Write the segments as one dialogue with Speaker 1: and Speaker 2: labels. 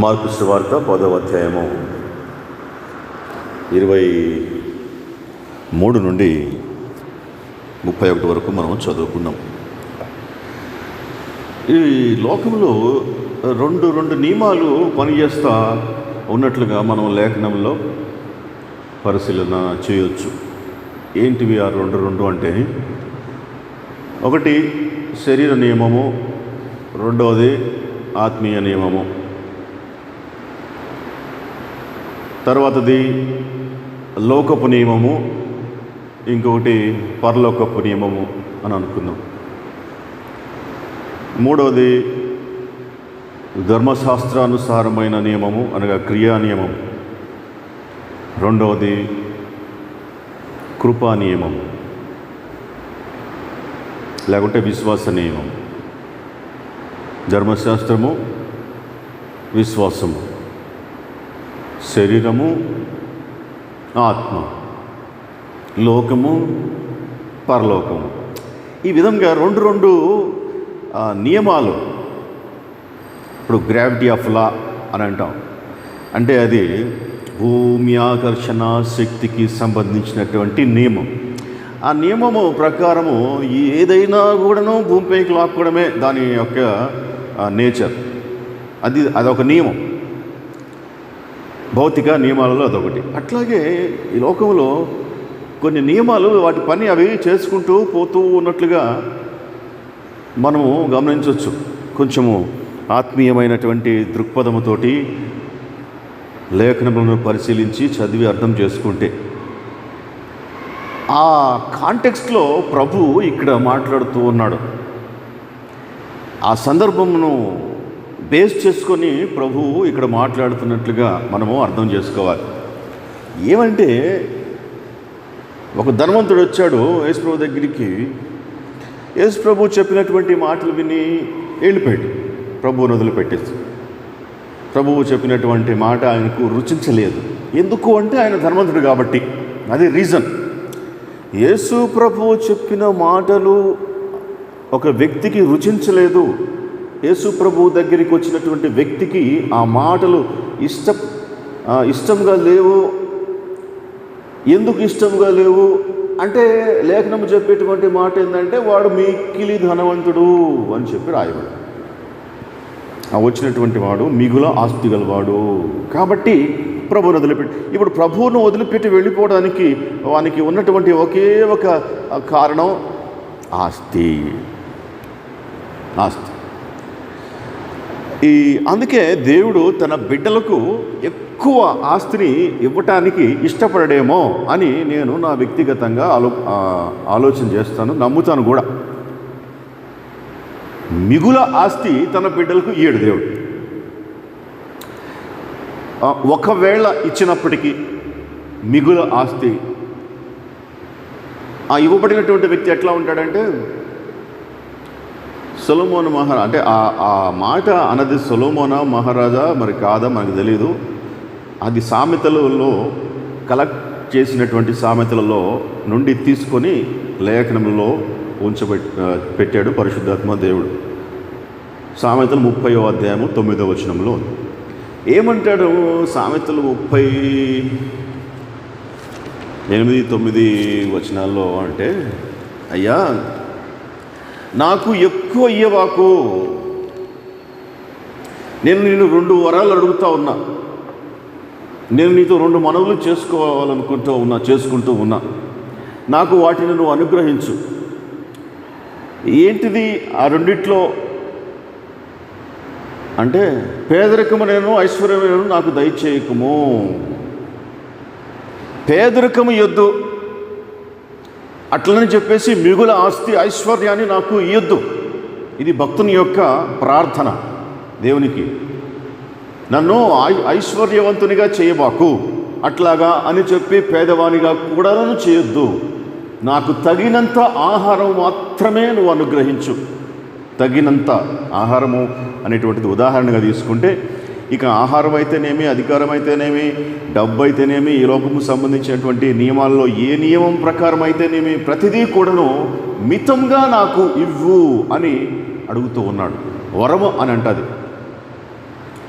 Speaker 1: Mark సువార్త 10వ అధ్యాయము 23 నుండి 31 వరకు మనం చదువుకున్నాం. ఈ లోకంలో రెండు నియమాలు పనిచేస్తూ ఉన్నట్లుగా మనం లేఖనంలో పరిశీలన చేయొచ్చు. ఏంటివి ఆ రెండు అంటే, ఒకటి శరీర నియమము, రెండవది ఆత్మీయ నియమము, తర్వాతది లోకపు నియమము, ఇంకొకటి పరలోకపు నియమము అని అనుకుందాం. మూడవది ధర్మశాస్త్రానుసారమైన నియమము అనగా క్రియా నియమం, రెండవది కృపా నియమం లేకుంటే విశ్వాస నియమం. ధర్మశాస్త్రము, విశ్వాసము, శరీరము, ఆత్మ, లోకము, పరలోకము. ఈ విధంగా రెండు నియమాలు. ఇప్పుడు గ్రావిటీ ఆఫ్ లా అని అంటాం, అంటే అది భూమి ఆకర్షణ శక్తికి సంబంధించినటువంటి నియమం. ఆ నియమము ప్రకారము ఏదైనా కూడాను భూమిపైకి లాక్కోవడమే దాని యొక్క నేచర్. అదొక నియమం, భౌతిక నియమాలలో అదొకటి. అట్లాగే ఈ లోకంలో కొన్ని నియమాలు వాటి పని అవి చేసుకుంటూ పోతూ ఉన్నట్లుగా మనము గమనించవచ్చు. కొంచెము ఆత్మీయమైనటువంటి దృక్పథముతోటి లేఖనములను పరిశీలించి చదివి అర్థం చేసుకుంటే, ఆ కాంటెక్స్ట్లో ప్రభు ఇక్కడ మాట్లాడుతూ ఉన్నాడు. ఆ సందర్భమును బేస్ చేసుకొని ప్రభువు ఇక్కడ మాట్లాడుతున్నట్లుగా మనము అర్థం చేసుకోవాలి. ఏమంటే, ఒక ధనవంతుడు వచ్చాడు యేసుప్రభు దగ్గరికి. యేసుప్రభు చెప్పినటువంటి మాటలు విని వెళ్ళిపోయాడు. ప్రభువును వదిలిపెట్టేసి, ప్రభువు చెప్పినటువంటి మాట ఆయనకు రుచించలేదు. ఎందుకు అంటే ఆయన ధనవంతుడు కాబట్టి. అది రీజన్. యేసు ప్రభువు చెప్పిన మాటలు ఒక వ్యక్తికి రుచించలేదు. యేసు ప్రభువు దగ్గరికి వచ్చినటువంటి వ్యక్తికి ఆ మాటలు ఇష్టంగా లేవు. ఎందుకు ఇష్టంగా లేవు అంటే, లేఖనం చెప్పేటువంటి మాట ఏంటంటే, వాడు మిక్కిలి ధనవంతుడు అని చెప్పి రాయబడు. ఆ వచ్చినటువంటి వాడు మిగుల ఆస్తి గలవాడు కాబట్టి ప్రభువును వదిలిపెట్టి, ఇప్పుడు ప్రభువును వదిలిపెట్టి వెళ్ళిపోవడానికి వానికి ఉన్నటువంటి ఒకే ఒక కారణం ఆస్తి. అందుకే దేవుడు తన బిడ్డలకు ఎక్కువ ఆస్తిని ఇవ్వటానికి ఇష్టపడడేమో అని నేను నా వ్యక్తిగతంగా ఆలోచన చేస్తాను, నమ్ముతాను కూడా. మిగుల ఆస్తి తన బిడ్డలకు ఇయ్యడు దేవుడు. ఒకవేళ ఇచ్చినప్పటికీ మిగుల ఆస్తి ఆ ఇవ్వబడినటువంటి వ్యక్తి ఎట్లా ఉంటాడంటే, సొలొమోను అంటే ఆ మాట అన్నది సొలొమోనా మహారాజా మరి కాదా మనకు తెలియదు. అది సామెతలలో కలెక్ట్ చేసినటువంటి సామెతలలో నుండి తీసుకొని లేఖనంలో పెట్టాడు పరిశుద్ధాత్మ దేవుడు. సామెతలు 30వ అధ్యాయము 9వ వచనంలో ఏమంటాడు? సామెతలు 38-9 వచనాల్లో అంటే, అయ్యా నాకు ఎక్కువ ఇయ్యవాకు, నేను 2 వరాలు అడుగుతా ఉన్నా, నేను నీతో 2 మనవులు చేసుకుంటూ ఉన్నా, నాకు వాటిని నువ్వు అనుగ్రహించు. ఏంటిది ఆ రెండిట్లో అంటే, పేదరికము నేను ఐశ్వర్యము నాకు దయచేయకము. పేదరికము ఇయ్యొద్దు, అట్లని చెప్పేసి మిగుల ఆస్తి ఐశ్వర్యాన్ని నాకు ఇయ్యొద్దు. ఇది భక్తుని యొక్క ప్రార్థన దేవునికి. నన్ను ఐశ్వర్యవంతునిగా చేయబాకు, అట్లాగా అని చెప్పి పేదవానిగా కూడా నన్ను చేయొద్దు. నాకు తగినంత ఆహారం మాత్రమే నువ్వు అనుగ్రహించు. తగినంత ఆహారము అనేటువంటిది ఉదాహరణగా తీసుకుంటే, ఇక ఆహారం అయితేనేమి, అధికారం అయితేనేమి, డబ్బు అయితేనేమి, ఈ లోకము సంబంధించినటువంటి నియమాల్లో ఏ నియమం ప్రకారం అయితేనేమి ప్రతిదీ కూడాను మితంగా నాకు ఇవ్వు అని అడుగుతూ ఉన్నాడు. వరము అని అంటది.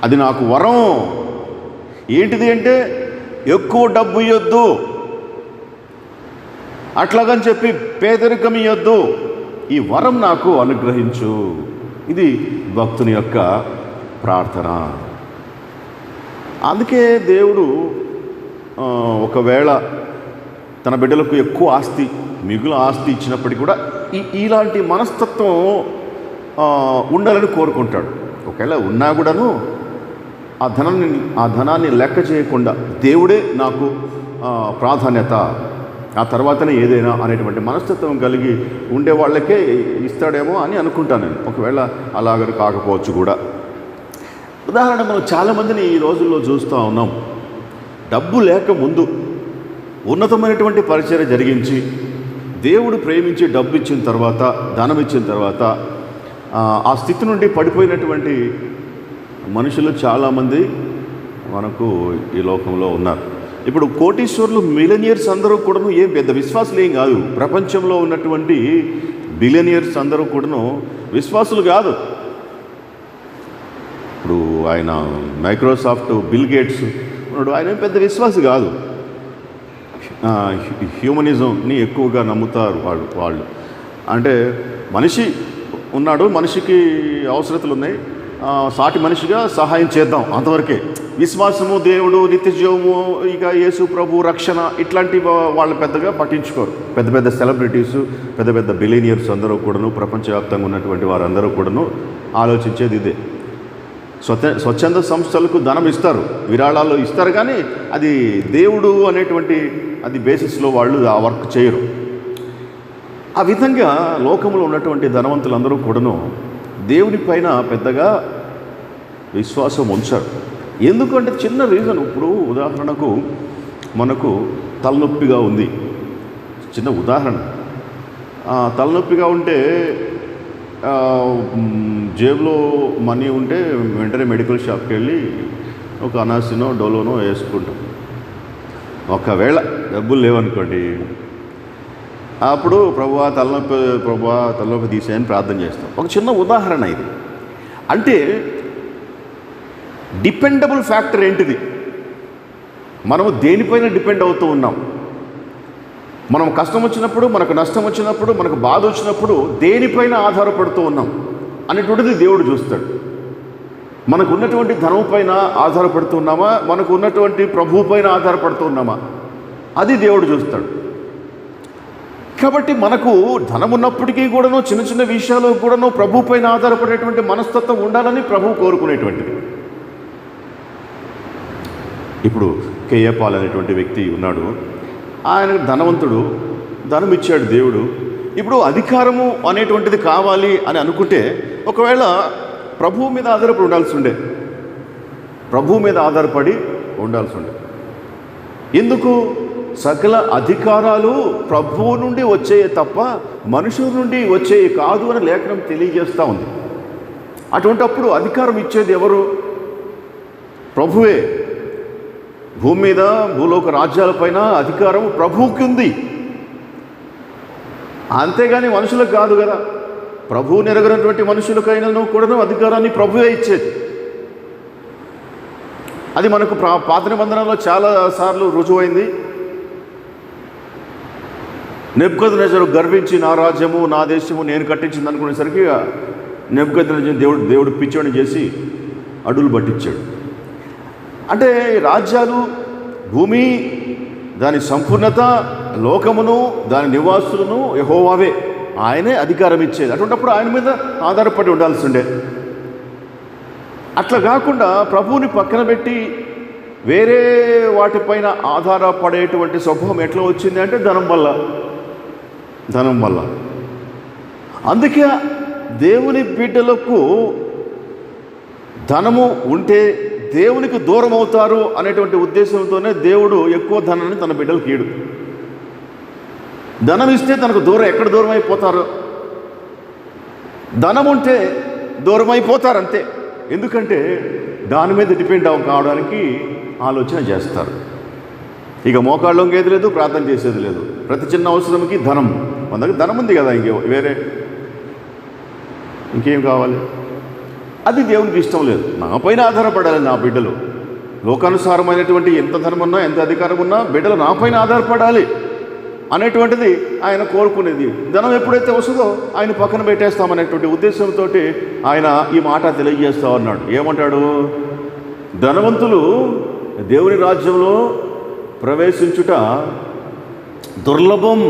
Speaker 1: అది నాకు వరం. ఏంటిది అంటే ఎక్కువ డబ్బు ఇవ్వద్దు, అట్లాగని చెప్పి పేదరికం ఇవ్వద్దు, ఈ వరం నాకు అనుగ్రహించు. ఇది భక్తుని యొక్క ప్రార్థన. అందుకే దేవుడు ఒకవేళ తన బిడ్డలకు ఎక్కువ ఆస్తి, మిగులు ఆస్తి ఇచ్చినప్పటికీ కూడా ఇలాంటి మనస్తత్వం ఉండాలని కోరుకుంటాడు. ఒకవేళ ఉన్నా కూడాను ఆ ధనాన్ని లెక్క చేయకుండా దేవుడే నాకు ప్రాధాన్యత, ఆ తర్వాతనే ఏదైనా అనేటువంటి మనస్తత్వం కలిగి ఉండే వాళ్ళకే ఇస్తాడేమో అని అనుకుంటాను నేను. ఒకవేళ అలాగ కాకపోవచ్చు కూడా. ఉదాహరణ, మనం చాలామందిని ఈ రోజుల్లో చూస్తూ ఉన్నాం. డబ్బు లేక ముందు ఉన్నతమైనటువంటి పరిచర్య జరిగించి దేవుడు ప్రేమించి డబ్బు ఇచ్చిన తర్వాత, ధనం ఇచ్చిన తర్వాత ఆ స్థితి నుండి పడిపోయినటువంటి మనుషులు చాలామంది మనకు ఈ లోకంలో ఉన్నారు. ఇప్పుడు కోటీశ్వరులు, మిలియనియర్స్ అందరూ కూడాను ఏం పెద్ద విశ్వాసులు ఏం కాదు. ప్రపంచంలో ఉన్నటువంటి బిలియనియర్స్ అందరూ కూడాను విశ్వాసులు కాదు. ఇప్పుడు ఆయన మైక్రోసాఫ్ట్ బిల్ గేట్స్ ఉన్నాడు, ఆయన పెద్ద విశ్వాసి కాదు. హ్యూమనిజంని ఎక్కువగా నమ్ముతారు వాళ్ళు. అంటే మనిషి ఉన్నాడు, మనిషికి అవసరతలు ఉన్నాయి, సాటి మనిషిగా సహాయం చేద్దాం, అంతవరకే. విశ్వాసము, దేవుడు, నిత్యజీవము, ఇక యేసు ప్రభు, రక్షణ, ఇట్లాంటి వాళ్ళు పెద్దగా పట్టించుకోరు. పెద్ద పెద్ద సెలబ్రిటీసు, పెద్ద పెద్ద బిలియనియర్స్ అందరూ కూడాను, ప్రపంచవ్యాప్తంగా ఉన్నటువంటి వారందరూ కూడాను ఆలోచించేది ఇదే. స్వచ్ఛంద సంస్థలకు ధనం ఇస్తారు, విరాళాలు ఇస్తారు, కానీ అది దేవుడు అనేటువంటి అది బేసిస్లో వాళ్ళు ఆ వర్క్ చేయరు. ఆ విధంగా లోకంలో ఉన్నటువంటి ధనవంతులందరూ కూడాను దేవుని పైన పెద్దగా విశ్వాసం ఉంచారు. ఎందుకంటే చిన్న రీజన్. ఇప్పుడు ఉదాహరణకు మనకు తలనొప్పిగా ఉంది, చిన్న ఉదాహరణ. తలనొప్పిగా ఉంటే జేబులో మనీ ఉంటే వెంటనే మెడికల్ షాప్కి వెళ్ళి ఒక అనాసినో డోలోనో వేసుకుంటాం. ఒకవేళ డబ్బులు లేవనుకోండి, అప్పుడు ప్రభువా తలనొప్పి తీసేయని ప్రార్థన చేస్తాం. ఒక చిన్న ఉదాహరణ ఇది. అంటే డిపెండబుల్ ఫ్యాక్టర్ ఏంటిది? మనము దేనిపైన డిపెండ్ అవుతూ ఉన్నాం? మనం కష్టం వచ్చినప్పుడు, మనకు నష్టం వచ్చినప్పుడు, మనకు బాధ వచ్చినప్పుడు దేనిపైన ఆధారపడుతూ ఉన్నాం అనేటువంటిది దేవుడు చూస్తాడు. మనకు ఉన్నటువంటి ధనం పైన ఆధారపడుతూ ఉన్నామా, మనకు ఉన్నటువంటి ప్రభువు పైన ఆధారపడుతూ ఉన్నామా, అది దేవుడు చూస్తాడు. కాబట్టి మనకు ధనం ఉన్నప్పటికీ కూడాను చిన్న చిన్న విషయాలు కూడాను ప్రభు పైన ఆధారపడేటువంటి మనస్తత్వం ఉండాలని ప్రభువు కోరుకునేటువంటిది. ఇప్పుడు కేఏ పాల్ అనేటువంటి వ్యక్తి ఉన్నాడు. ఆయన ధనవంతుడు, ధనం ఇచ్చాడు దేవుడు. ఇప్పుడు అధికారము అనేటువంటిది కావాలి అని అనుకుంటే ఒకవేళ ప్రభువు మీద ఆధారపడి ఉండాల్సి ఉండే. ఎందుకు? సకల అధికారాలు ప్రభువు నుండి వచ్చేవి తప్ప మనుషుల నుండి వచ్చేవి కాదు అని లేఖనం తెలియజేస్తూ ఉంది. అటువంటప్పుడు అధికారం ఇచ్చేది ఎవరు? ప్రభువే. భూమి మీద, భూలోక రాజ్యాలపైన అధికారం ప్రభువుకి ఉంది, అంతేగాని మనుషులకు కాదు కదా. ప్రభువు నెరగనటువంటి మనుషులకైనా కూడా అధికారాన్ని ప్రభువే ఇచ్చేది. అది మనకు పాత నిబంధనలో చాలా సార్లు రుజువైంది. నెబుకద్నెజరు గర్వించి నా రాజ్యము, నా దేశము నేను కట్టించింది అనుకునేసరికి నెబుకద్నెజరు దేవుడు పిచ్చోని చేసి అడుగులు పట్టించాడు. అంటే రాజ్యాలు, భూమి, దాని సంపూర్ణత, లోకమును, దాని నివాసులను యెహోవావే, ఆయనే అధికారం ఇచ్చేది. అటువంటిప్పుడు ఆయన మీద ఆధారపడి ఉండాల్సిండే. అట్లా కాకుండా ప్రభువుని పక్కన పెట్టి వేరే వాటిపైన ఆధారపడేటువంటి స్వభావం ఎట్లా వచ్చింది అంటే ధనం వల్ల. అందుకే దేవుని బిడ్డలకు ధనము ఉంటే దేవునికి దూరం అవుతారు అనేటువంటి ఉద్దేశంతోనే దేవుడు ఎక్కువ ధనాన్ని తన బిడ్డలకు ఇయ్యడు. ధనం ఇస్తే తనకు ఎక్కడ దూరం అయిపోతారు? ధనం ఉంటే దూరం అయిపోతారు అంతే. ఎందుకంటే దాని మీద డిపెండ్ కావడానికి ఆలోచన చేస్తారు. ఇక మోకాళ్ళు వంగేది లేదు, ప్రార్థన చేసేది లేదు. ప్రతి చిన్న అవసరంకి ధనం, మన దగ్గర ధనం ఉంది కదా, వేరే ఇంకేం కావాలి? అది దేవునికి ఇష్టం లేదు. నాపైన ఆధారపడాలి నా బిడ్డలు. లోకానుసారమైనటువంటి ఎంత ధనం ఉన్నా, ఎంత అధికారం ఉన్నా బిడ్డలు నాపైన ఆధారపడాలి అనేటువంటిది ఆయన కోరుకునేది. ధనం ఎప్పుడైతే వస్తుందో ఆయన పక్కన పెట్టేస్తామనేటువంటి ఉద్దేశంతో ఆయన ఈ మాట తెలియజేస్తా ఉన్నాడు. ఏమంటాడు? ధనవంతులు దేవుని రాజ్యంలో ప్రవేశించుట దుర్లభం.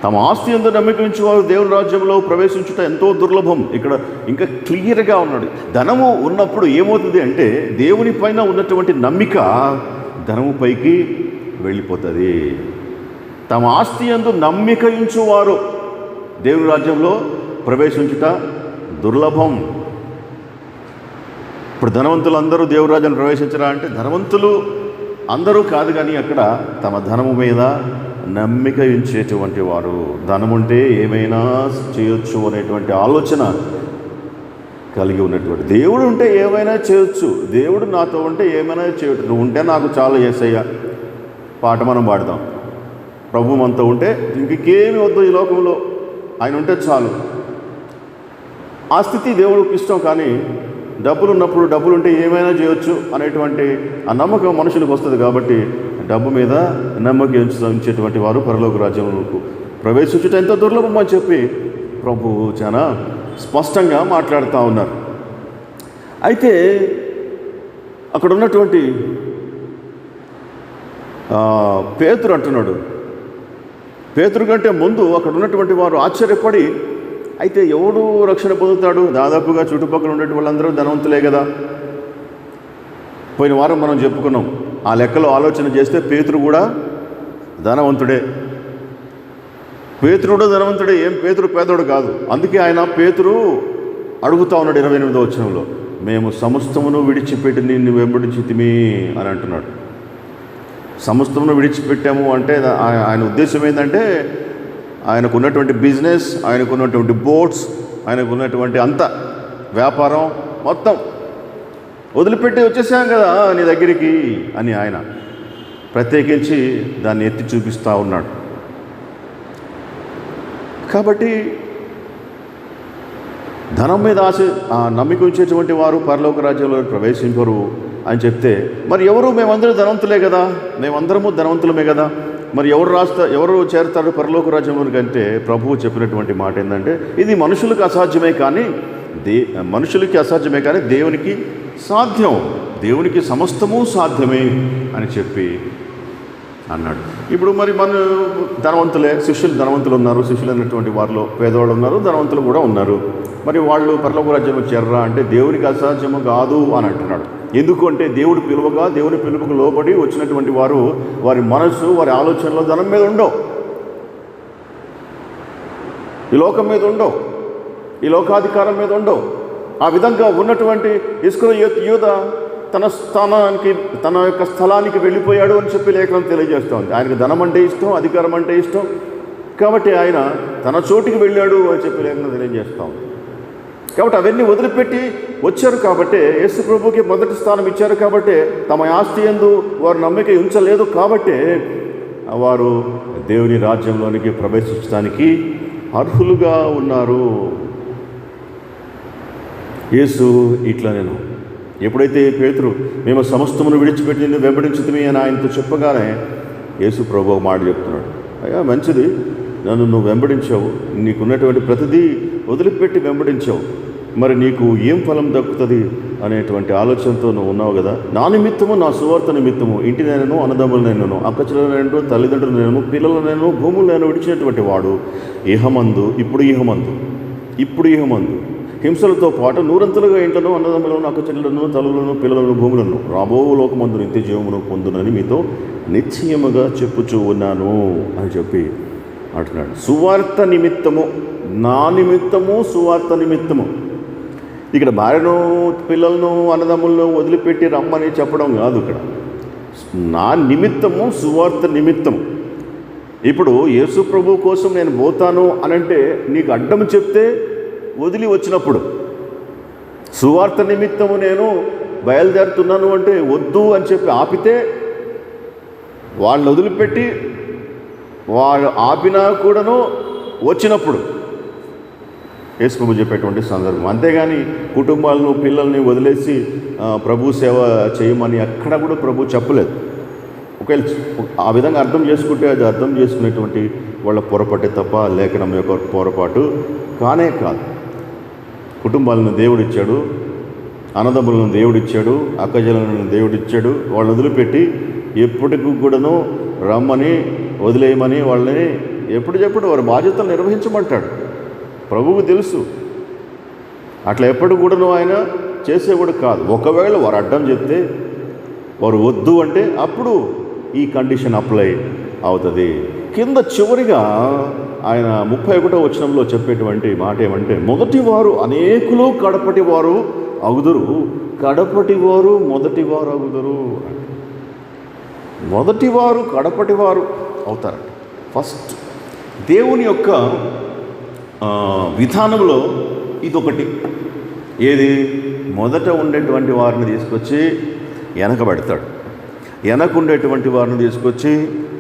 Speaker 1: తమ ఆస్తి యందు నమ్మిక ఉంచేవారు దేవుని రాజ్యంలో ప్రవేశించుట ఎంతో దుర్లభం. ఇక్కడ ఇంకా క్లియర్గా ఉన్నాడు. ధనము ఉన్నప్పుడు ఏమవుతుంది అంటే దేవుని పైన ఉన్నటువంటి నమ్మిక ధనము పైకి వెళ్ళిపోతుంది. తమ ఆస్తి యందు నమ్మిక ఉంచువారు దేవుని రాజ్యంలో ప్రవేశించుట దుర్లభం. ఇప్పుడు ధనవంతులు అందరూ దేవుని రాజ్యాన్ని ప్రవేశించరా అంటే ధనవంతులు అందరూ కాదు, కానీ అక్కడ తమ ధనము మీద నమ్మిక ఉంచేటువంటి వారు, ధనముంటే ఏమైనా చేయొచ్చు అనేటువంటి ఆలోచన కలిగి ఉన్నటువంటి, దేవుడు ఉంటే ఏమైనా చేయొచ్చు, దేవుడు నాతో ఉంటే ఏమైనా చేయొచ్చు, నువ్వు ఉంటే నాకు చాలు యేసయ్య పాట మనం పాడదాం. ప్రభు మనతో ఉంటే ఇంకేమీ వద్దు ఈ లోకంలో, ఆయన ఉంటే చాలు. ఆ స్థితి దేవుడికి ఇష్టం. కానీ డబ్బులు ఉన్నప్పుడు డబ్బులుంటే ఏమైనా చేయొచ్చు అనేటువంటి ఆ నమ్మకం మనుషులకు వస్తుంది. కాబట్టి డబ్బు మీద నమ్మకం ఉంచేటువంటి వారు పరలోక రాజ్యంలోకి ప్రవేశించుట ఎంతో దుర్లభం అని చెప్పి ప్రభువు చాలా స్పష్టంగా మాట్లాడుతూ ఉన్నారు. అయితే అక్కడ ఉన్నటువంటి పేతురు అంటున్నాడు, పేతురు కంటే ముందు అక్కడ ఉన్నటువంటి వారు ఆశ్చర్యపడి, అయితే ఎవడు రక్షణ పొందుతాడు? దాదాపుగా చుట్టుపక్కల ఉన్నటువంటి వాళ్ళందరూ ధనవంతులే కదా. పోయిన వారం మనం చెప్పుకున్నాం. ఆ లెక్కలో ఆలోచన చేస్తే పేతురు కూడా ధనవంతుడే. పేతురు కూడా ధనవంతుడే. ఏం పేతురు పేదోడు కాదు. అందుకే ఆయన పేతురు అడుగుతా ఉన్నాడు 28వ వచనంలో, మేము సమస్తమును విడిచిపెట్టి నిన్ను వెంబడించితిమి అని అంటున్నాడు. సమస్తమును విడిచిపెట్టాము అంటే ఆయన ఉద్దేశం ఏంటంటే ఆయనకు ఉన్నటువంటి బిజినెస్, ఆయనకు ఉన్నటువంటి బోట్స్, ఆయనకు ఉన్నటువంటి అంత వ్యాపారం మొత్తం వదిలిపెట్టి వచ్చేసాం కదా నీ దగ్గరికి అని ఆయన ప్రత్యేకించి దాన్ని ఎత్తి చూపిస్తూ ఉన్నాడు. కాబట్టి ధనం మీద ఆశ నమ్మిక ఉంచేటువంటి వారు పరలోక రాజ్యంలో ప్రవేశింపరు అని చెప్తే, మరి ఎవరు? మేమందరూ ధనవంతులే కదా, మేమందరము ధనవంతులమే కదా, మరి ఎవరు చేరుతారు పరలోక రాజ్యంలోకి అంటే ప్రభువు చెప్పినటువంటి మాట ఏంటంటే, ఇది మనుషులకు అసాధ్యమే కానీ దేవునికి సాధ్యం, దేవునికి సమస్తము సాధ్యమే అని చెప్పి అన్నాడు. ఇప్పుడు మరి మన ధనవంతులే, శిష్యులు ధనవంతులు ఉన్నారు, శిష్యులు అన్నటువంటి వారిలో పేదవాళ్ళు ఉన్నారు, ధనవంతులు కూడా ఉన్నారు. మరి వాళ్ళు పరలోక రాజ్యంలో చేరరా అంటే దేవునికి అసాధ్యము కాదు అని అంటున్నాడు. ఎందుకు అంటే దేవుడి పిలువగా, దేవుని పిలుపుకు లోబడి వచ్చినటువంటి వారు, వారి మనస్సు, వారి ఆలోచనలో ధనం మీద ఉండవు, ఈ లోకం మీద ఉండవు, ఈ లోకాధికారం మీద ఉండవు. ఆ విధంగా ఉన్నటువంటి యూద తన యొక్క స్థలానికి వెళ్ళిపోయాడు అని చెప్పి లేఖనం తెలియజేస్తోంది. ఆయనకు ధనం అంటే ఇష్టం, అధికారం అంటే ఇష్టం, కాబట్టి ఆయన తన చోటికి వెళ్ళాడు అని చెప్పి లేఖనం తెలియజేస్తాం. కాబట్టి అవన్నీ వదిలిపెట్టి వచ్చారు. కాబట్టి యేసు ప్రభువుకి మొదటి స్థానం ఇచ్చారు. కాబట్టి తమ ఆస్తి యందు వారు నమ్మిక ఉంచలేదు. కాబట్టి వారు దేవుని రాజ్యంలోనికి ప్రవేశించడానికి అర్హులుగా ఉన్నారు. యేసు ఇట్లా నేను ఎప్పుడైతే పేతురు మేము సమస్తమును విడిచిపెట్టి నిన్ను వెంబడించుతమే అని ఆయనతో చెప్పగానే యేసు ప్రభువు మాట చెప్తున్నాడు, అయ్యా మంచిది, నన్ను నువ్వు వెంబడించావు, నీకున్నటువంటి ప్రతిదీ వదిలిపెట్టి వెంబడించావు, మరి నీకు ఏం ఫలం దక్కుతుంది అనేటువంటి ఆలోచనతో నువ్వు ఉన్నావు కదా. నా నిమిత్తము, నా సువార్త నిమిత్తము ఇంటినైనను, అన్నదమ్ములనైనను, అక్కచెల్లెలనైనను, తల్లిదండ్రులనైనను, పిల్లలనైనను, భూములనైనా విడిచినటువంటి వాడు ఇప్పుడు ఇహమందు హింసలతో పాటు నూరంతలుగా ఇంట్లను, అన్నదమ్ములను, అక్కచెల్లెలను, తల్లులను, పిల్లలను, భూములను రాబో లోకమందు నిత్య జీవమును పొందునని మీతో నిశ్చయముగా చెప్పుచూ ఉన్నాను అని చెప్పి అంటున్నాడు. సువార్త నిమిత్తము, నా నిమిత్తము, సువార్త నిమిత్తము. ఇక్కడ భార్యను, పిల్లలను, అన్నదమ్ములను వదిలిపెట్టి రమ్మని చెప్పడం కాదు. ఇక్కడ నా నిమిత్తము, సువార్త నిమిత్తము. ఇప్పుడు యేసు ప్రభు కోసం నేను పోతాను అనంటే నీకు అడ్డం చెప్తే వదిలి వచ్చినప్పుడు, సువార్త నిమిత్తము నేను బయలుదేరుతున్నాను అంటే వద్దు అని చెప్పి ఆపితే, వాళ్ళని వదిలిపెట్టి వాళ్ళు ఆపినా కూడాను వచ్చినప్పుడు యేసుప్రభు చెప్పేటువంటి సందర్భం. అంతేగాని కుటుంబాలను పిల్లల్ని వదిలేసి ప్రభు సేవ చేయమని ఎక్కడ కూడా ప్రభు చెప్పలేదు. ఒకవేళ ఆ విధంగా అర్థం చేసుకుంటే అది అర్థం చేసుకునేటువంటి వాళ్ళ పొరపాటే తప్ప లేఖనం యొక్క పొరపాటు కానే కాదు. కుటుంబాలను దేవుడిచ్చాడు, అన్నదమ్ములను దేవుడిచ్చాడు, అక్కజలను దేవుడిచ్చాడు. వాళ్ళని వదిలిపెట్టి ఎప్పటికి కూడాను రమ్మని వదిలేయమని వాళ్ళని ఎప్పుడు వారి బాధ్యతలు నిర్వహించమంటాడు. ప్రభువుకు తెలుసు. అట్లా ఎప్పుడు కూడాను ఆయన చేసేవాడు కాదు. ఒకవేళ వారు అడ్డం చెప్తే, వారు వద్దు అంటే అప్పుడు ఈ కండిషన్ అప్లై అవుతుంది. కింద చివరిగా ఆయన 31వ వచనంలో చెప్పేటువంటి మాట ఏమంటే, మొదటివారు అనేకులు కడపటివారు అగుదురు, కడపటివారు మొదటివారు అగుదురు. మొదటివారు కడపటివారు అవుతారంట. ఫస్ట్ దేవుని యొక్క విధానంలో ఇదొకటి. ఏది? మొదట ఉండేటువంటి వారిని తీసుకొచ్చి వెనక పెడతాడు, వెనక ఉండేటువంటి వారిని తీసుకొచ్చి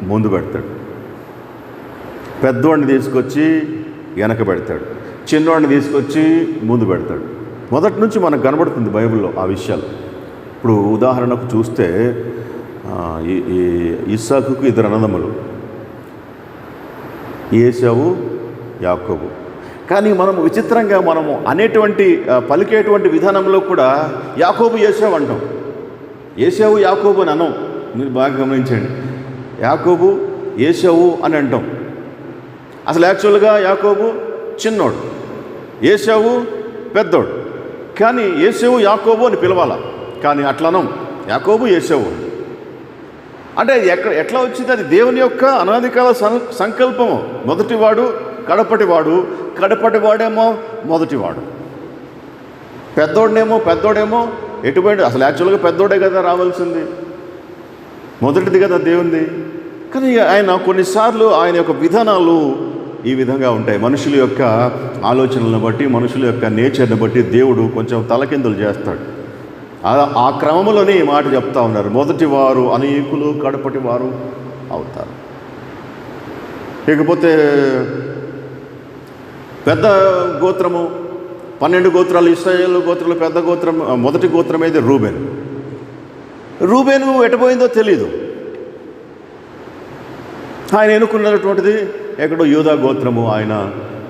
Speaker 1: ముందు పెడతాడు, పెద్దవాడిని తీసుకొచ్చి వెనక పెడతాడు, చిన్నవాడిని తీసుకొచ్చి ముందు పెడతాడు. మొదటి నుంచి మనకు కనబడుతుంది బైబిల్లో ఆ విషయాలు. ఇప్పుడు ఉదాహరణకు చూస్తే ఇస్సాకుకు 2 అన్నదమ్ములు, ఏశావు, యాకోబు. కానీ మనము విచిత్రంగా మనము పలికేటువంటి విధానంలో కూడా యాకోబు ఏశావు అంటాం. ఏశావు యాకోబు అని అనం. మీరు బాగా గమనించండి. యాకోబు ఏశావు అని అంటాం. అసలు యాక్చువల్గా యాకోబు చిన్నోడు, ఏశావు పెద్దోడు. కానీ ఏశావు యాకోబు అని పిలవాల, కానీ అట్లనం యాకోబు ఏశావు అంటే ఎట్లా వచ్చింది? అది దేవుని యొక్క అనాదికాల సంకల్పము. మొదటివాడు కడపటివాడు, కడపటివాడేమో మొదటివాడు, పెద్దోడేమో ఎటువంటి. అసలు యాక్చువల్గా పెద్దోడే కదా రావాల్సింది, మొదటిది కదా దేవుంది. కానీ ఆయన కొన్నిసార్లు ఆయన యొక్క విధానాలు ఈ విధంగా ఉంటాయి. మనుషుల యొక్క ఆలోచనలను బట్టి, మనుషుల యొక్క నేచర్ని బట్టి దేవుడు కొంచెం తలకిందులు చేస్తాడు. ఆ క్రమంలోనే ఈ మాట చెప్తా ఉన్నారు, మొదటివారు అనేకులు కడపటివారు అవుతారు. ఇకపోతే పెద్ద గోత్రము, 12 గోత్రాలు ఇశ్రాయేలు గోత్రాలు, పెద్ద గోత్రం, మొదటి గోత్రం అయితే రూబేను ఎటుపోయిందో తెలీదు. ఆయన ఎన్నుకున్నటువంటిది ఎక్కడో యూదా గోత్రము ఆయన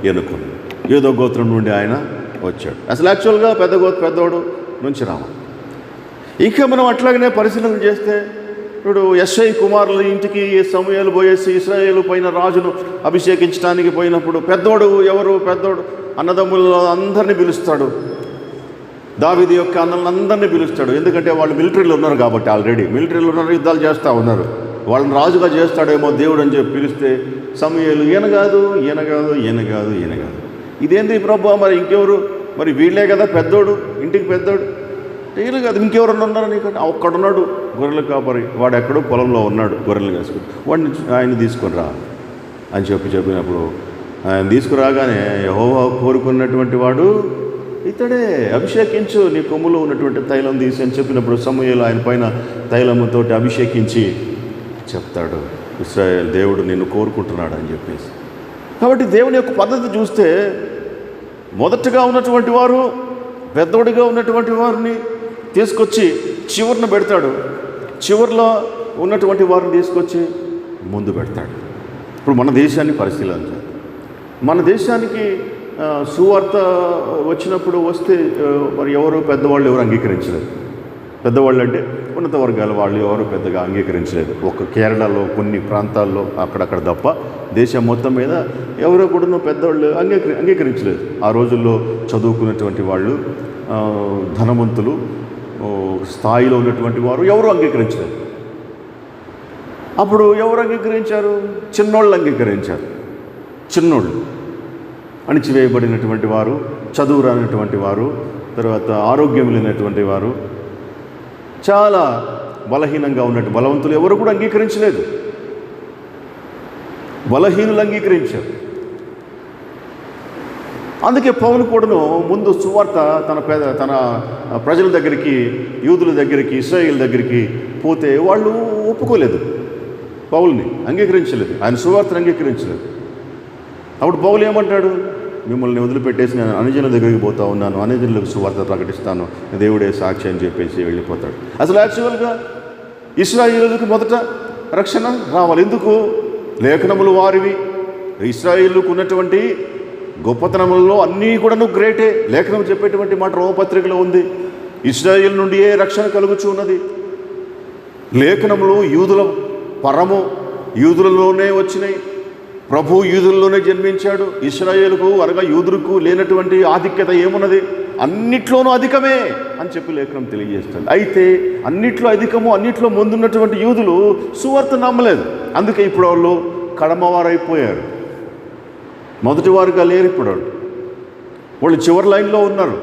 Speaker 1: ఎన్నుకుంది. యూదా గోత్రం నుండి ఆయన వచ్చాడు. అసలు యాక్చువల్గా పెద్దోడు నుంచి రావాలి. ఇంకా మనం అట్లాగనే పరిశీలన చేస్తే, ఇప్పుడు యెష్షయి కుమారుల ఇంటికి సమూయేలు పోయేసి ఇశ్రాయేలు పైన రాజును అభిషేకించడానికి పోయినప్పుడు పెద్దోడు అన్నదమ్ములు అందరినీ పిలుస్తాడు. దావీదు యొక్క అన్నలందరినీ పిలుస్తాడు. ఎందుకంటే వాళ్ళు మిలిటరీలో ఉన్నారు కాబట్టి, ఆల్రెడీ మిలిటరీలో ఉన్నారు, యుద్ధాలు చేస్తూ ఉన్నారు. వాళ్ళని రాజుగా చేస్తాడేమో దేవుడు అని చెప్పి పిలిస్తే సమూయేలు ఈయన కాదు. ఇదేంది ప్రభు, మరి ఇంకెవరు? మరి వీళ్ళే కదా పెద్దోడు, ఇంటికి పెద్దోడు. వీళ్ళు కాదు, ఇంకెవరన్నా ఉన్నారా నీకు? ఒక్కడున్నాడు గొర్రెల కాపరి, వాడు ఎక్కడో పొలంలో ఉన్నాడు గొర్రెలు కాసుకుని, వాడిని ఆయన తీసుకొని రా అని చెప్పినప్పుడు ఆయన తీసుకురాగానే యెహోవా కోరుకున్నటువంటి వాడు ఇతడే, అభిషేకించు, నీ కొమ్ములో ఉన్నటువంటి తైలం తీసి అని చెప్పినప్పుడు సమూయేలు ఆయన పైన తైలముతో అభిషేకించి చెప్తాడు, ఇశ్రాయేలు దేవుడు నిన్ను కోరుకుంటున్నాడు అని చెప్పేసి. కాబట్టి దేవుని యొక్క పద్ధతి చూస్తే మొదటగా ఉన్నటువంటి వారు, పెద్దోడిగా ఉన్నటువంటి వారిని తీసుకొచ్చి చివరిన పెడతాడు, చివరిలో ఉన్నటువంటి వారిని తీసుకొచ్చి ముందు పెడతాడు. ఇప్పుడు మన దేశాన్ని పరిశీలించాలి. మన దేశానికి సువార్త వస్తే మరి పెద్దవాళ్ళు ఎవరు అంగీకరించలేదు. పెద్దవాళ్ళు అంటే ఉన్నత వర్గాల వాళ్ళు ఎవరు పెద్దగా అంగీకరించలేదు. ఒక కేరళలో కొన్ని ప్రాంతాల్లో అక్కడక్కడ తప్ప దేశం మొత్తం మీద ఎవరో కూడా పెద్దవాళ్ళు అంగీకరించలేదు. ఆ రోజుల్లో చదువుకున్నటువంటి వాళ్ళు, ధనవంతులు, స్థాయిలో ఉన్నటువంటి వారు ఎవరు అంగీకరించలేదు. అప్పుడు ఎవరు అంగీకరించారు? చిన్నోళ్ళు అంగీకరించారు. చిన్నోళ్ళు, అణిచివేయబడినటువంటి వారు, చదువు రానటువంటి వారు, తర్వాత ఆరోగ్యం లేనటువంటి వారు, చాలా బలహీనంగా ఉన్నట్టు బలవంతులు ఎవరు కూడా అంగీకరించలేదు. బలహీనులు అంగీకరించారు. అందుకే పౌలు కూడాను ముందు సువార్త తన ప్రజల దగ్గరికి, యూదుల దగ్గరికి, ఇశ్రాయేలు దగ్గరికి పోతే వాళ్ళు ఒప్పుకోలేదు, పౌలుని అంగీకరించలేదు, ఆయన సువార్తను అంగీకరించలేదు. అప్పుడు పౌలు ఏమంటాడు? మిమ్మల్ని వదిలిపెట్టేసి నేను అన్యజనుల దగ్గరికి పోతా ఉన్నాను, అన్యజనులకు సువార్త ప్రకటిస్తాను, దేవుడే సాక్షి అని చెప్పేసి వెళ్ళిపోతాడు. అసలు యాక్చువల్గా ఇశ్రాయేలులకు మొదట రక్షణ రావాలి. ఎందుకు? లేఖనములు వారివి. ఇశ్రాయేలుకు ఉన్నటువంటి గొప్పతనములలో అన్నీ కూడాను గ్రేటే. లేఖనం చెప్పేటువంటి మాట రోమపత్రికలో ఉంది. ఇశ్రాయేలు నుండియే రక్షణ కలుగుచూ ఉన్నది. లేఖనములు యూదుల పరము, యూదులలోనే వచ్చినాయి. ప్రభు యూదుల్లోనే జన్మించాడు. ఇశ్రాయేలుకు అనగా యూదులకు లేనటువంటి ఆధిక్యత ఏమున్నది? అన్నిట్లోనూ అధికమే అని చెప్పి లేఖనం తెలియజేస్తుంది. అయితే అన్నిట్లో అధికము, అన్నిట్లో ముందున్నటువంటి యూదులు సువార్త నమ్మలేదు. అందుకే ఇప్పుడు వాళ్ళు కడమవారైపోయారు, మొదటి వారుగా లేరు. ఇప్పుడు వాళ్ళు చివరి లైన్లో ఉన్నారు.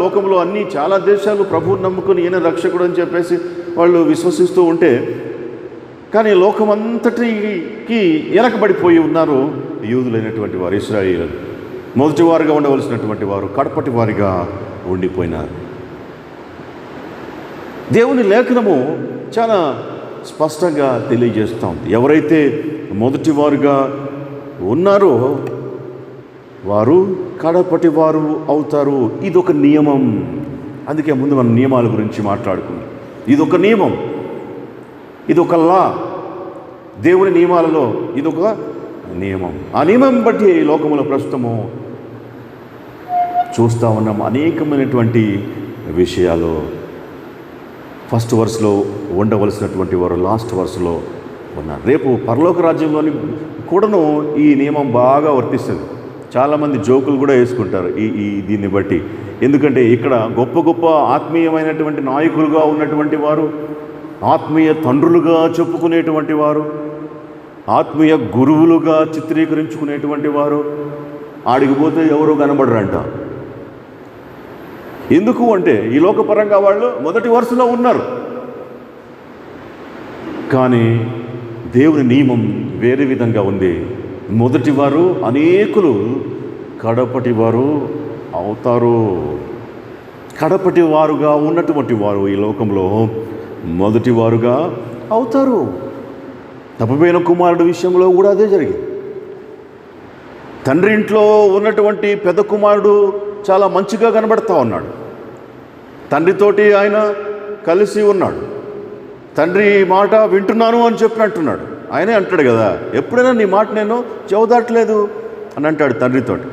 Speaker 1: లోకంలో అన్ని చాలా దేశాలు ప్రభువుని నమ్ముకుని ఈయన రక్షకుడు అని చెప్పేసి వాళ్ళు విశ్వసిస్తూ ఉంటే, కానీ లోకమంతటికి వెనకబడిపోయి ఉన్నారు యూదులైనటువంటి వారు. ఇశ్రాయేలు మొదటి వారుగా ఉండవలసినటువంటి వారు కడపటి వారిగా ఉండిపోయినారు. దేవుని లేఖనము చాలా స్పష్టంగా తెలియజేస్తాం. ఎవరైతే మొదటి వారుగా ఉన్నారో వారు కడపటి వారు అవుతారు. ఇదొక నియమం. అందుకే ముందు మనం నియమాల గురించి మాట్లాడుకున్నాం. ఇదొక నియమం, ఇదొక లా. దేవుని నియమాలలో ఇదొక నియమం. ఆ నియమం బట్టి లోకములో ప్రస్తుతము చూస్తూ ఉన్నాం అనేకమైనటువంటి విషయాలు. ఫస్ట్ వర్స్లో ఉండవలసినటువంటి వారు లాస్ట్ వర్స్లో ఉన్నారు. రేపు పరలోక రాజ్యంలోని కూడాను ఈ నియమం బాగా వర్తిస్తుంది. చాలామంది జోకులు కూడా వేసుకుంటారు దీన్ని బట్టి. ఎందుకంటే ఇక్కడ గొప్ప గొప్ప ఆత్మీయమైనటువంటి నాయకులుగా ఉన్నటువంటి వారు, ఆత్మీయ తండ్రులుగా చెప్పుకునేటువంటి వారు, ఆత్మీయ గురువులుగా చిత్రీకరించుకునేటువంటి వారు ఆడికిపోతే ఎవరో కనబడరంట. ఎందుకు అంటే ఈ లోకపరంగా వాళ్ళు మొదటి వరుసలో ఉన్నారు. కానీ దేవుని నియమం వేరే విధంగా ఉంది. మొదటి వారు అనేకులు, కడపటి వారు అవుతారు. కడపటి వారుగా ఉన్నటువంటి వారు ఈ లోకంలో మొదటి వారుగా అవుతారు. తప్పిపోయిన కుమారుడు విషయంలో కూడా అదే జరిగింది. తండ్రి ఇంట్లో ఉన్నటువంటి పెద్ద కుమారుడు చాలా మంచిగా కనబడతా ఉన్నాడు. తండ్రితోటి ఆయన కలిసి ఉన్నాడు. తండ్రి మాట వింటున్నాను అని చెప్పినట్టున్నాడు. ఆయనే అంటాడు కదా, ఎప్పుడైనా నీ మాట నేను చెవుదాట్లేదు అని అంటాడు తండ్రితోటి.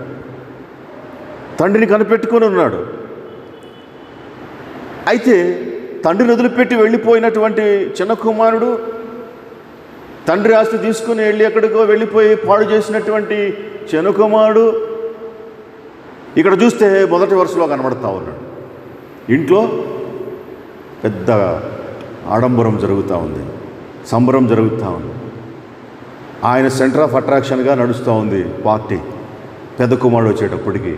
Speaker 1: తండ్రిని కనిపెట్టుకొని ఉన్నాడు. అయితే తండ్రిని వదిలిపెట్టి వెళ్ళిపోయినటువంటి చిన్న కుమారుడు తండ్రి ఆస్తి తీసుకుని వెళ్ళి ఎక్కడికో వెళ్ళిపోయి పాడు చేసినటువంటి చిన్న కుమారుడు ఇక్కడ చూస్తే మొదటి వరుసలో కనబడతా ఉన్నాడు. ఇంట్లో పెద్ద ఆడంబరం జరుగుతూ ఉంది, సంబరం జరుగుతూ ఉంది. ఆయన సెంటర్ ఆఫ్ అట్రాక్షన్గా నడుస్తూ ఉంది పార్టీ. పెద్ద కుమారుడు వచ్చేటప్పటికి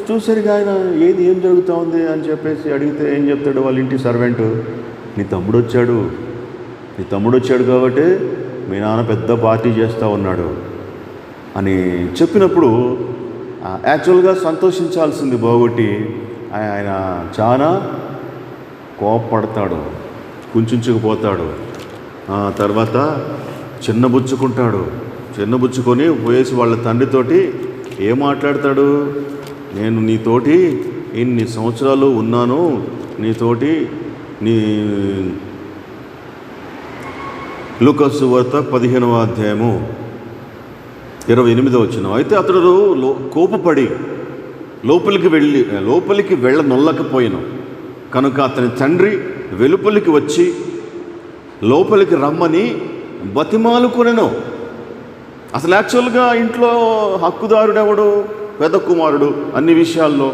Speaker 1: చూసరికి ఆయన ఏం జరుగుతూ ఉంది అని చెప్పేసి అడిగితే ఏం చెప్తాడు వాళ్ళ ఇంటి సర్వెంటు, నీ తమ్ముడు వచ్చాడు కాబట్టి మీ నాన్న పెద్ద పార్టీ చేస్తూ ఉన్నాడు అని చెప్పినప్పుడు యాక్చువల్గా సంతోషించాల్సింది పోగొట్టి ఆయన చాలా కోపపడతాడు, కుంచుకుపోతాడు. తర్వాత చిన్నబుచ్చుకొని పోయేసి వాళ్ళ తండ్రితోటి ఏం మాట్లాడతాడు, నేను నీతోటి ఇన్ని సంవత్సరాలు ఉన్నాను, నీతోటి నీ లూకాసు సువార్త 15వ అధ్యాయము 28వ వచనం. అయితే అతడు కోపపడి లోపలికి వెళ్ళనొల్లకపోయాను కనుక అతని తండ్రి వెలుపలికి వచ్చి లోపలికి రమ్మని బతిమాలుకొనెను. అసలు యాక్చువల్గా ఇంట్లో హక్కుదారుడెవడు? పెద్ద కుమారుడు. అన్ని విషయాల్లో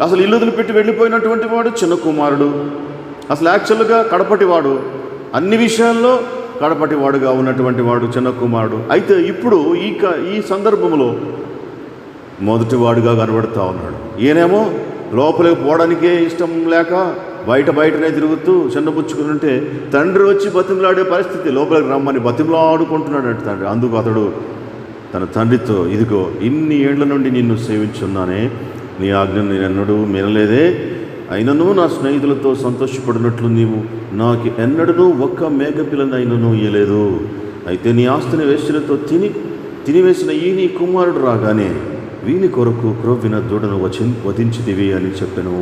Speaker 1: అసలు ఇల్లు వదిలిపెట్టి వెళ్ళిపోయినటువంటి వాడు చిన్న కుమారుడు. అసలు యాక్చువల్గా కడపటివాడు, అన్ని విషయాల్లో కడపటివాడుగా ఉన్నటువంటి వాడు చిన్న కుమారుడు. అయితే ఇప్పుడు ఈ సందర్భంలో మొదటివాడుగా కనబడుతూ ఉన్నాడు. ఈయనేమో లోపలికి పోవడానికే ఇష్టం లేక బయటనే తిరుగుతూ చిన్నపుచ్చుకుని ఉంటే తండ్రి వచ్చి బతిమలాడే పరిస్థితి, లోపలికి రమ్మని బతిమలాడుకుంటున్నాడు అంటే తండ్రి. అందుకు అతడు తన తండ్రితో, ఇదిగో ఇన్ని ఏళ్ల నుండి నిన్ను సేవించున్నానే, నీ ఆజ్ఞను నేను ఎన్నడూ వినలేదే, అయినను నా స్నేహితులతో సంతోషపడినట్లు నీవు నాకు ఎన్నడూ ఒక్క మేకపిల్లనైనను ఇయ్యలేదు. అయితే నీ ఆస్తిని వేశ్యలతో తిని తినివేసిన ఈ నీ కుమారుడు రాగానే వీని కొరకు క్రొవ్విన దూడను వధించితివి అని చెప్పెను.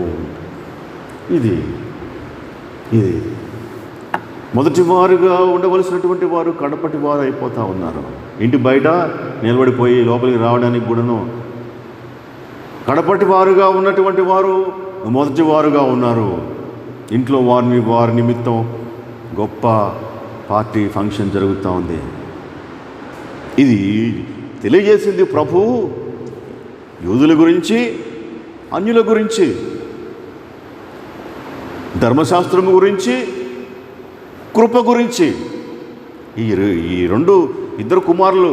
Speaker 1: ఇది మొదటి వారుగా ఉండవలసినటువంటి వారు కడపటి వారు అయిపోతూ ఉన్నారు. ఇంటి బయట నిలబడిపోయి లోపలికి రావడానికి కూడాను కడపటి వారుగా ఉన్నటువంటి వారు మొదటి వారుగా ఉన్నారు. ఇంట్లో వారి నిమిత్తం గొప్ప పార్టీ ఫంక్షన్ జరుగుతూ ఉంది. ఇది తెలియజేసింది ప్రభు యూదుల గురించి, అన్యుల గురించి, ధర్మశాస్త్రము గురించి, కృప గురించి. ఈ ఇద్దరు కుమారులు,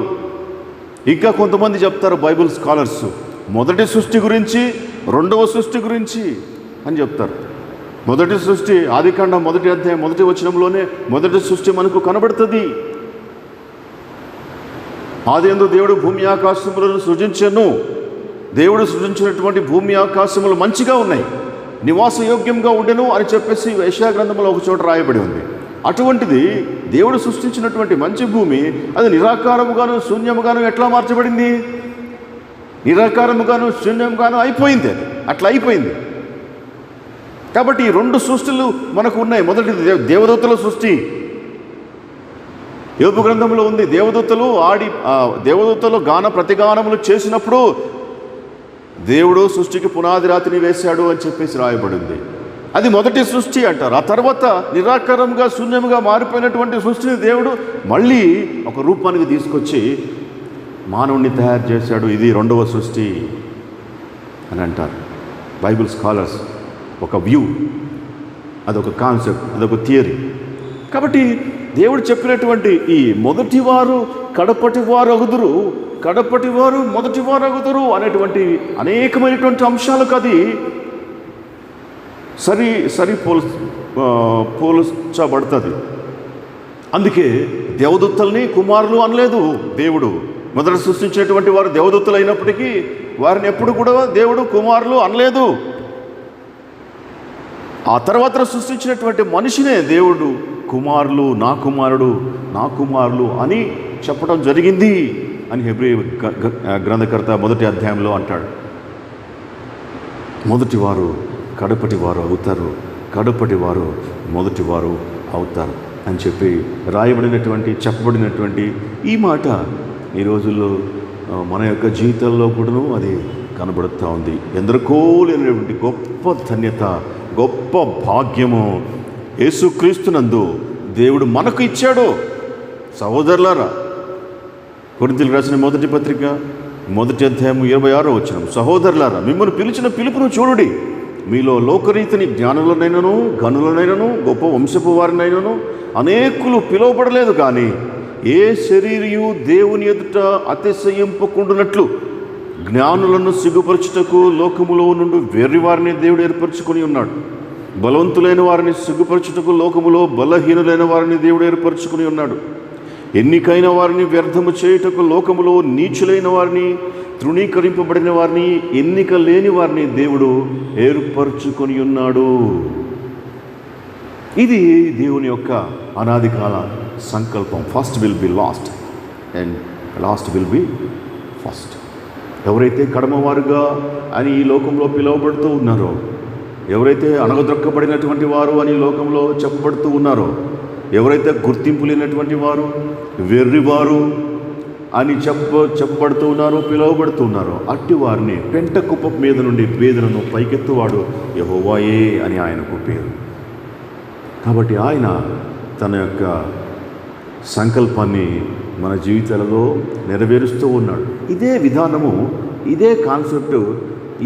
Speaker 1: ఇంకా కొంతమంది చెప్తారు బైబిల్ స్కాలర్స్, మొదటి సృష్టి గురించి, రెండవ సృష్టి గురించి అని చెప్తారు. మొదటి సృష్టి ఆదికాండం 1వ అధ్యాయం 1వ వచనంలోనే మొదటి సృష్టి మనకు కనబడుతుంది. ఆదియందు దేవుడు భూమి ఆకాశములను సృజించెను. దేవుడు సృజించినటువంటి భూమి ఆకాశములు మంచిగా ఉన్నాయి, నివాసయోగ్యంగా ఉండెను అని చెప్పేసి యెషయా గ్రంథంలో ఒక చోట రాయబడి ఉంది. అటువంటిది దేవుడు సృష్టించినటువంటి మంచి భూమి అది నిరాకారముగాను శూన్యముగాను ఎట్లా మార్చబడింది? నిరాకారముగాను శూన్యముగాను అయిపోయింది. అది అట్లా అయిపోయింది. కాబట్టి ఈ 2 సృష్టిలు మనకు ఉన్నాయి. మొదటిది దేవదూతల సృష్టి, యోబు గ్రంథంలో ఉంది. దేవదూతలు గాన ప్రతిగానములు చేసినప్పుడు దేవుడు సృష్టికి పునాది రాతిని వేశాడు అని చెప్పేసి రాయబడింది. అది మొదటి సృష్టి అంటారు. ఆ తర్వాత నిరాకారంగా శూన్యముగా మారిపోయినటువంటి సృష్టిని దేవుడు మళ్ళీ ఒక రూపానికి తీసుకొచ్చి మానవుణ్ణి తయారు చేశాడు. ఇది 2వ సృష్టి అని అంటారు బైబిల్ స్కాలర్స్. ఒక వ్యూ, అదొక కాన్సెప్ట్, అదొక థియరీ. కాబట్టి దేవుడు చెప్పినటువంటి ఈ మొదటివారు కడపటివారు అగుదురు, కడపటివారు మొదటివారు అగుదురు అనేటువంటి అనేకమైనటువంటి అంశాలకు అది పోల్చబడుతుంది. అందుకే దేవదూతల్ని కుమారులు అనలేదు దేవుడు. మొదట సృష్టించినటువంటి వారు దేవదూతలు అయినప్పటికీ వారిని ఎప్పుడు కూడా దేవుడు కుమారులు అనలేదు. ఆ తర్వాత సృష్టించినటువంటి మనిషినే దేవుడు కుమారులు, నా కుమారుడు, నా కుమారులు అని చెప్పడం జరిగింది అని హెబ్రీ గ్రంథకర్త 1వ అధ్యాయంలో అంటాడు. మొదటివారు కడపటివారు అవుతారు, కడపటివారు మొదటివారు అవుతారు అని చెప్పి చెప్పబడినటువంటి ఈ మాట ఈ రోజుల్లో మన యొక్క జీవితంలో కూడాను అది కనబడుతూ ఉంది. ఎందరికో లేనటువంటి గొప్ప ధన్యత, గొప్ప భాగ్యము యేసుక్రీస్తునందు దేవుడు మనకు ఇచ్చాడు. సహోదరులారా, కొరింథీయులకు రాసిన 1వ పత్రిక 1వ అధ్యాయం 26వ వచనం, సహోదరులారా మిమ్మల్ని పిలిచిన పిలుపును చూడుడి. మీలో లోకరీతిని జ్ఞానులనైనను ఘనులనైనను గొప్ప వంశపు వారినైనను అనేకులు పిలువబడలేదు. కానీ ఏ శరీరియు దేవుని ఎదుట అతిశయింపకుండునట్లు జ్ఞానులను సిగ్గుపరచుటకు లోకములో నుండి వెర్రివారిని దేవుడు ఏర్పరచుకొని ఉన్నాడు. బలవంతులైన వారిని సిగ్గుపరచుటకు లోకములో బలహీనులైన వారిని దేవుడు ఏర్పరచుకొని ఉన్నాడు. ఎన్నికైన వారిని వ్యర్థము చేయుటకు లోకములో నీచులైన వారిని, తృణీకరింపబడిన వారిని, ఎన్నిక లేని వారిని దేవుడు ఏర్పరచుకొని ఉన్నాడు. ఇది దేవుని యొక్క అనాది కాల సంకల్పం. First will be last and last will be first. ఎవరైతే కడమవారుగా అని ఈ లోకంలో పిలువబడుతూ ఉన్నారో, ఎవరైతే అణగదొక్కబడినటువంటి వారు అని లోకంలో చెప్పబడుతూ ఉన్నారో, ఎవరైతే గుర్తింపు లేనటువంటి వారు, వెర్రివారు అని చెప్పబడుతూ ఉన్నారో, పిలువబడుతూ ఉన్నారో, అట్టి వారిని పెంట కుప్ప మీద నుండి పేదలను పైకెత్తువాడు యెహోవాయే అని ఆయనకు పేరు. కాబట్టి ఆయన తన యొక్క సంకల్పాన్ని మన జీవితాలలో నెరవేరుస్తూ ఉన్నాడు. ఇదే విధానము, ఇదే కాన్సెప్టు,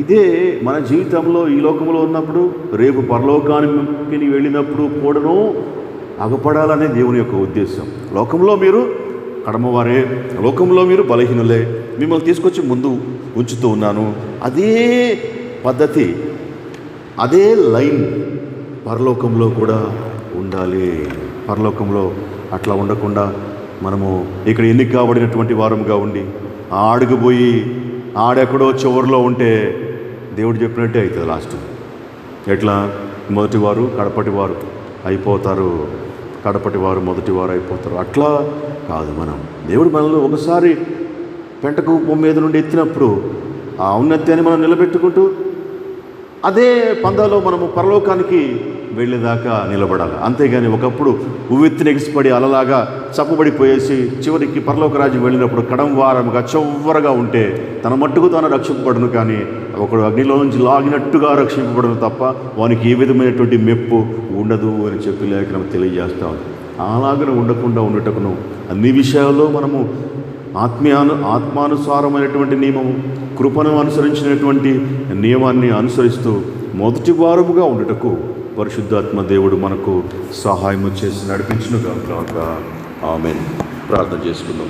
Speaker 1: ఇదే మన జీవితంలో ఈ లోకంలో ఉన్నప్పుడు, రేపు పరలోకానికి వెళ్ళినప్పుడు కూడాను అగపడాలనే దేవుని యొక్క ఉద్దేశం. లోకంలో మీరు కడమవారే, లోకంలో మీరు బలహీనులే, మిమ్మల్ని తీసుకొచ్చి ముందు ఉంచుతూ ఉన్నాను. అదే పద్ధతి, అదే లైన్ పరలోకంలో కూడా ఉండాలి. పరలోకంలో అట్లా ఉండకుండా మనము ఇక్కడ ఎన్నిక కాబడినటువంటి వారముగా ఉండి ఆడుకుపోయి ఆడెక్కడో చివరిలో ఉంటే దేవుడు చెప్పినట్టే అవుతుంది. లాస్ట్ ఎట్లా మొదటివారు కడపటివారు అయిపోతారు, కడపటివారు మొదటివారు అయిపోతారు. అట్లా కాదు. దేవుడు మనల్ని ఒకసారి పెంటకూపం మీద నుండి ఎత్తినప్పుడు ఆ ఔన్నత్యాన్ని మనం నిలబెట్టుకుంటూ అదే పందాలో మనము పరలోకానికి వెళ్ళేదాకా నిలబడాలి. అంతేగాని ఒకప్పుడు ఉవ్వెత్తిన ఎగిసిపడి అలలాగా చప్పబడిపోయేసి చివరికి పరలోక రాజ్యం వెళ్ళినప్పుడు కడంవారముగా చొవ్వరగా ఉంటే తన మట్టుకు తాను రక్షింపబడును, కానీ ఒకడు అగ్నిలో నుంచి లాగినట్టుగా రక్షింపబడును తప్ప వానికి ఏ విధమైనటువంటి మెప్పు ఉండదు అని చెప్పి లేఖనం తెలియజేస్తా ఉంది. అలాగనే ఉండకుండా ఉండటకును అన్ని విషయాల్లో మనము ఆత్మానుసారమైనటువంటి నియమము, కృపను అనుసరించినటువంటి నియమాన్ని అనుసరిస్తూ మొదటి వారముగా ఉండుటకు పరిశుద్ధాత్మ దేవుడు మనకు సహాయము చేసి నడిపించును గాక. ఆమేన్. ప్రార్థన చేసుకుందాం.